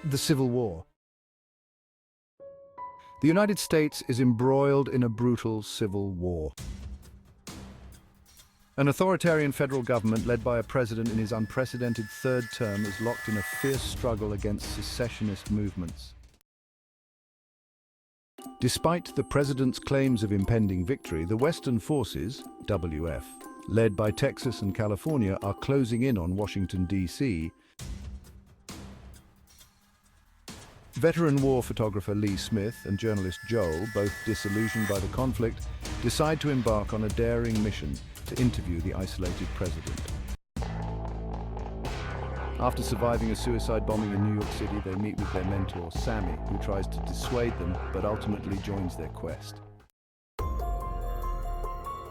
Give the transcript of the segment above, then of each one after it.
The Civil War. The United States is embroiled in a brutal civil war. An authoritarian federal government led by a president in his unprecedented third term is locked in a fierce struggle against secessionist movements. Despite the president's claims of impending victory, the Western forces, WF, led by Texas and California, are closing in on Washington, D.C. Veteran war photographer Lee Smith and journalist Joel, both disillusioned by the conflict, decide to embark on a daring mission to interview the isolated president. After surviving a suicide bombing in New York City, they meet with their mentor, Sammy, who tries to dissuade them but ultimately joins their quest.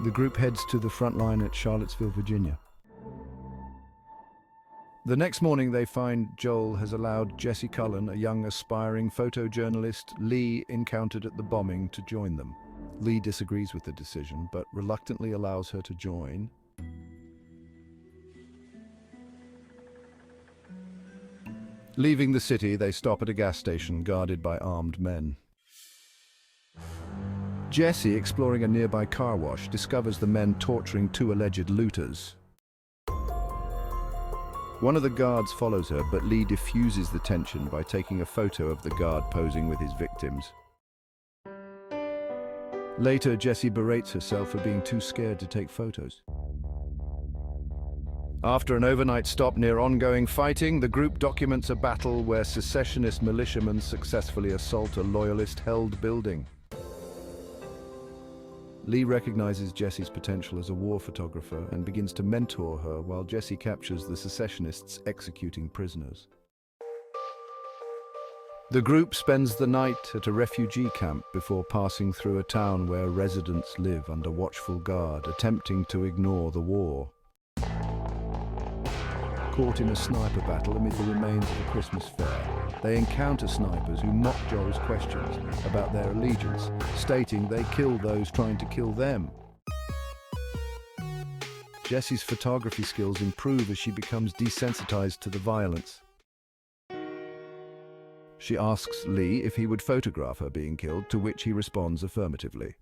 The group heads to the front line at Charlottesville, Virginia. The next morning, they find Joel has allowed Jessie Cullen, a young aspiring photojournalist Lee encountered at the bombing, to join them. Lee disagrees with the decision, but reluctantly allows her to join. Leaving the city, they stop at a gas station guarded by armed men. Jessie, exploring a nearby car wash, discovers the men torturing two alleged looters. One of the guards follows her, but Lee diffuses the tension by taking a photo of the guard posing with his victims. Later, Jessie berates herself for being too scared to take photos. After an overnight stop near ongoing fighting, the group documents a battle where secessionist militiamen successfully assault a Loyalist-held building. Lee recognizes Jessie's potential as a war photographer and begins to mentor her while Jessie captures the secessionists executing prisoners. The group spends the night at a refugee camp before passing through a town where residents live under watchful guard, attempting to ignore the war. Caught in a sniper battle amid the remains of a Christmas fair, they encounter snipers who mock Joel's questions about their allegiance, stating they kill those trying to kill them. Jessie's photography skills improve as she becomes desensitized to the violence. She asks Lee if he would photograph her being killed, to which he responds affirmatively.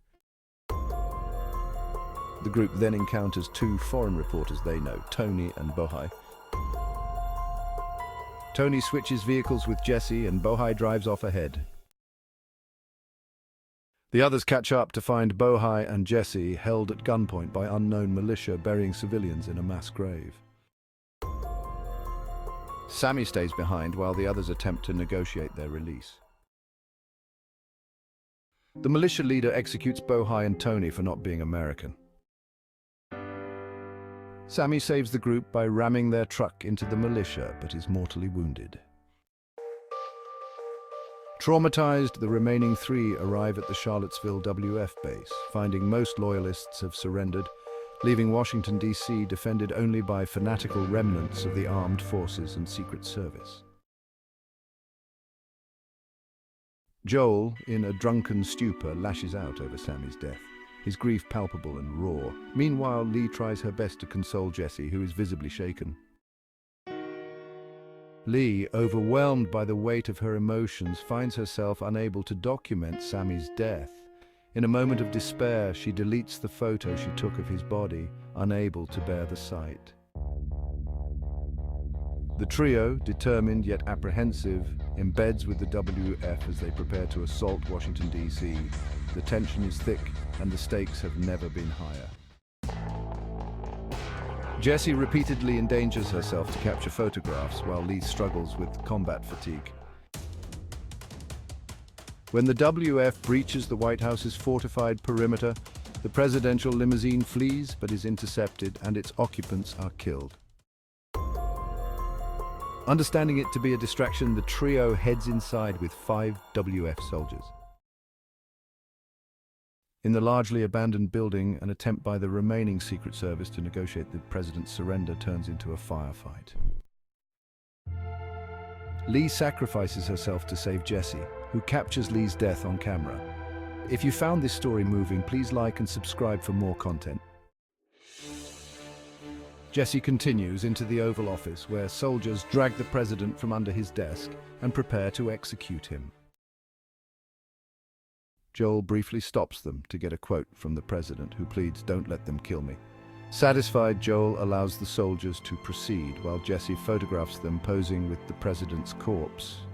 The group then encounters two foreign reporters they know, Tony and Bohai. Tony switches vehicles with Jessie and Bohai drives off ahead. The others catch up to find Bohai and Jessie held at gunpoint by unknown militia burying civilians in a mass grave. Sammy stays behind while the others attempt to negotiate their release. The militia leader executes Bohai and Tony for not being American. Sammy saves the group by ramming their truck into the militia, but is mortally wounded. Traumatized, the remaining three arrive at the Charlottesville WF base, finding most Loyalists have surrendered, leaving Washington, D.C. defended only by fanatical remnants of the armed forces and Secret Service. Joel, in a drunken stupor, lashes out over Sammy's death, his grief palpable and raw. Meanwhile, Lee tries her best to console Jessie, who is visibly shaken. Lee, overwhelmed by the weight of her emotions, finds herself unable to document Sammy's death. In a moment of despair, she deletes the photo she took of his body, unable to bear the sight. The trio, determined yet apprehensive, embeds with the WF as they prepare to assault Washington, D.C. The tension is thick, and the stakes have never been higher. Jessie repeatedly endangers herself to capture photographs, while Lee struggles with combat fatigue. When the WF breaches the White House's fortified perimeter, the presidential limousine flees but is intercepted, and its occupants are killed. Understanding it to be a distraction, the trio heads inside with 5 WF soldiers. In the largely abandoned building, an attempt by the remaining Secret Service to negotiate the president's surrender turns into a firefight. Lee sacrifices herself to save Jessie, who captures Lee's death on camera. If you found this story moving, please like and subscribe for more content. Jessie continues into the Oval Office, where soldiers drag the president from under his desk and prepare to execute him. Joel briefly stops them to get a quote from the president, who pleads, "Don't let them kill me." Satisfied, Joel allows the soldiers to proceed, while Jessie photographs them posing with the president's corpse.